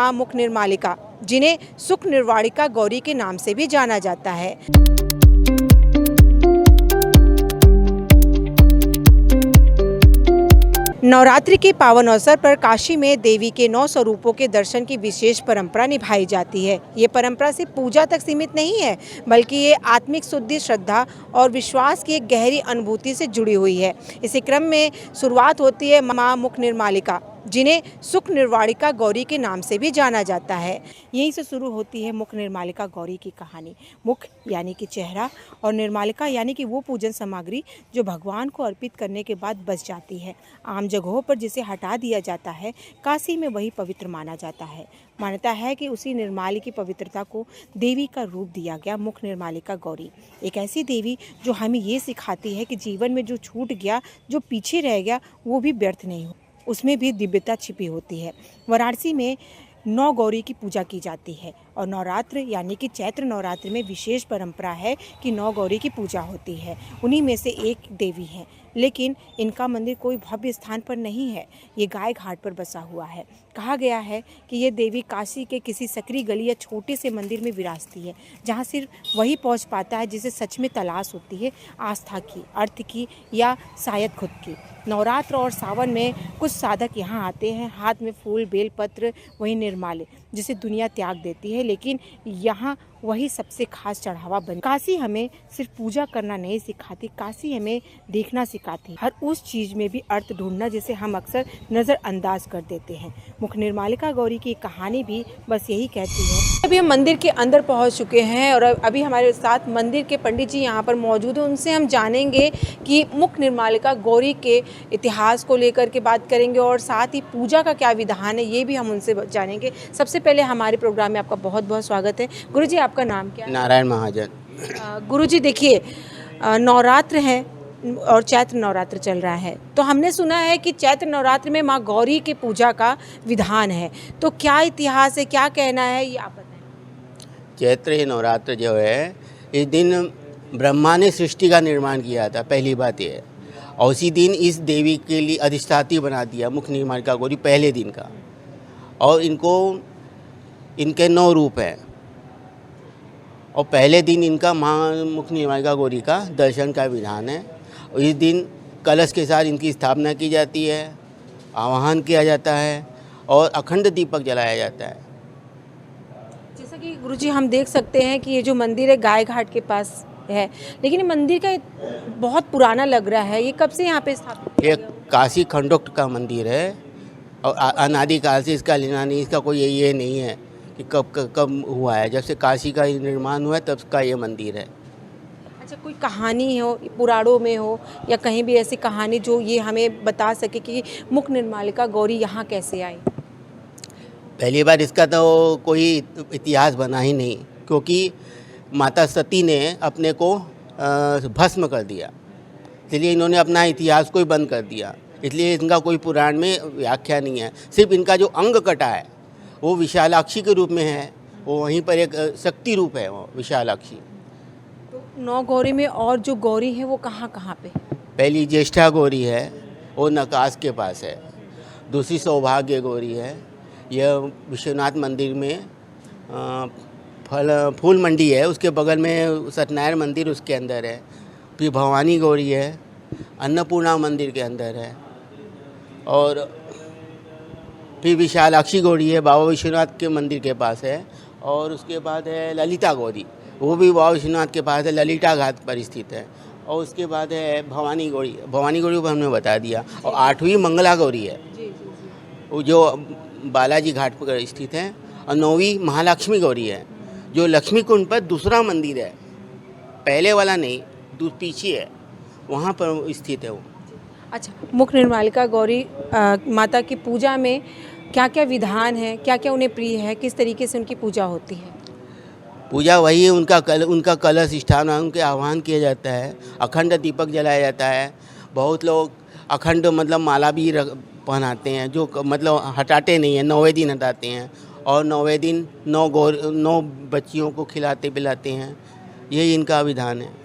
मां मुख निर्मालिका, जिन्हें सुख निर्वाणिका गौरी के नाम से भी जाना जाता है। नवरात्रि के पावन अवसर पर काशी में देवी के 9 स्वरूपों के दर्शन की विशेष परंपरा निभाई जाती है। ये परंपरा सिर्फ पूजा तक सीमित नहीं है, बल्कि ये आत्मिक शुद्धि, श्रद्धा और विश्वास की एक गहरी अनुभूति से जुड़ी हुई है। इसी क्रम में शुरुआत होती है मां मुख निर्मालिका, जिन्हें सुख निर्वाणिका गौरी के नाम से भी जाना जाता है। यहीं से शुरू होती है मुख निर्मालिका गौरी की कहानी। मुख यानी कि चेहरा और निर्मालिका यानी कि वो पूजन सामग्री जो भगवान को अर्पित करने के बाद बच जाती है। आम जगहों पर जिसे हटा दिया जाता है, काशी में वही पवित्र माना जाता है। मान्यता है कि उसी निर्माली की पवित्रता को देवी का रूप दिया गया मुख निर्मालिका गौरी। एक ऐसी देवी जो हमें ये सिखाती है कि जीवन में जो छूट गया, जो पीछे रह गया, वो भी व्यर्थ नहीं हो, उसमें भी दिव्यता छिपी होती है। वाराणसी में 9 गौरी की पूजा की जाती है और नवरात्र यानी कि चैत्र नवरात्र में विशेष परंपरा है कि 9 गौरी की पूजा होती है। उन्हीं में से एक देवी है, लेकिन इनका मंदिर कोई भव्य स्थान पर नहीं है। ये गाय घाट पर बसा हुआ है। कहा गया है कि ये देवी काशी के किसी सकरी गली या छोटे से मंदिर में विराजती है, जहाँ सिर्फ वही पहुँच पाता है जिसे सच में तलाश होती है, आस्था की, अर्थ की या शायद खुद की। नवरात्र और सावन में कुछ साधक यहाँ आते हैं, हाथ में फूल, बेलपत्र, वही निर्माल्य जिसे दुनिया त्याग देती है, लेकिन यहाँ वही सबसे खास चढ़ावा बन। काशी हमें सिर्फ पूजा करना नहीं सिखाती, काशी हमें देखना सिखाती, हर उस चीज़ में भी अर्थ ढूंढना जिसे हम अक्सर नज़रअंदाज कर देते हैं। मुख निर्मालिका गौरी की कहानी भी बस यही कहती है। अभी हम मंदिर के अंदर पहुंच चुके हैं और अभी हमारे साथ मंदिर के पंडित जी यहाँ पर मौजूद हैं। उनसे हम जानेंगे कि मुख निर्मालिका गौरी के इतिहास को लेकर के बात करेंगे और साथ ही पूजा का क्या विधान है, ये भी हम उनसे जानेंगे। सबसे पहले हमारे प्रोग्राम में आपका बहुत बहुत स्वागत है। गुरुजी, आपका नाम क्या है? नारायण महाजन। गुरुजी, देखिए, नवरात्र है और चैत्र नवरात्र चल रहा है, तो हमने सुना है कि चैत्र नवरात्र में माँ गौरी की पूजा का विधान है, तो क्या इतिहास है, क्या कहना है, ये आप बताएं। चैत्र नवरात्र जो है, इस दिन ब्रह्मा ने सृष्टि का निर्माण किया था, पहली बात ये है। और उसी दिन इस देवी के लिए अधिष्ठात्री बना दिया मुख निर्मालिका गौरी पहले दिन का। और इनके 9 रूप हैं और पहले दिन इनका माँ मुख निर्मालिका गौरी का दर्शन का विधान है। और इस दिन कलश के साथ इनकी स्थापना की जाती है, आवाहन किया जाता है और अखंड दीपक जलाया जाता है। जैसा कि गुरुजी हम देख सकते हैं कि ये जो मंदिर है गाय घाट के पास है, लेकिन ये मंदिर का बहुत पुराना लग रहा है। ये कब से यहाँ पे स्थापित किया गया? काशी खंडोक्त का मंदिर है और अनादिकाल से इसका लेना नहीं, इसका कोई ये नहीं है कि कब हुआ है। जब से काशी का निर्माण हुआ है तब का ये मंदिर है। अच्छा, कोई कहानी हो, पुराणों में हो या कहीं भी ऐसी कहानी जो ये हमें बता सके कि मुख निर्मालिका गौरी यहाँ कैसे आई? पहली बार इसका तो कोई इतिहास बना ही नहीं, क्योंकि माता सती ने अपने को भस्म कर दिया, इसलिए इन्होंने अपना इतिहास को ही बंद कर दिया। इसलिए इनका कोई पुराण में व्याख्या नहीं है। सिर्फ इनका जो अंग कटा है वो विशालाक्षी के रूप में है, वो वहीं पर एक शक्ति रूप है वो विशालाक्षी। तो 9 गौरी में और जो गौरी है वो कहाँ कहाँ पे? पहली ज्येष्ठा गौरी है, वो नकाश के पास है। दूसरी सौभाग्य गौरी है, यह विश्वनाथ मंदिर में फूल मंडी है, उसके बगल में सत्यनारायण मंदिर उसके अंदर है। फिर भवानी गौरी है, अन्नपूर्णा मंदिर के अंदर है। और फिर विशालाक्षी गौरी है, बाबा विश्वनाथ के मंदिर के पास है। और उसके बाद है ललिता गौरी, वो भी बाबा विश्वनाथ के पास है, ललिता घाट पर स्थित है। और उसके बाद है भवानी गौरी, भवानी गौरी को हमने बता दिया। और 8वीं मंगला गौरी है, वो जो बालाजी घाट पर स्थित है। और 9वीं महालक्ष्मी गौरी है, जो लक्ष्मी कुंड पर दूसरा मंदिर है, पहले वाला नहीं, पीछे है, वहाँ पर स्थित है वो। अच्छा, मुख निर्मालिका गौरी माता की पूजा में क्या क्या विधान है, क्या क्या उन्हें प्रिय है, किस तरीके से उनकी पूजा होती है? पूजा वही है, उनका कलश स्थान, उनके आह्वान किया जाता है, अखंड दीपक जलाया जाता है। बहुत लोग अखंड मतलब माला भी पहनाते हैं, जो मतलब हटाते नहीं हैं, 9वें दिन हटाते हैं। और 9वें दिन 9 बच्चियों को खिलाते पिलाते हैं, यही इनका विधान है।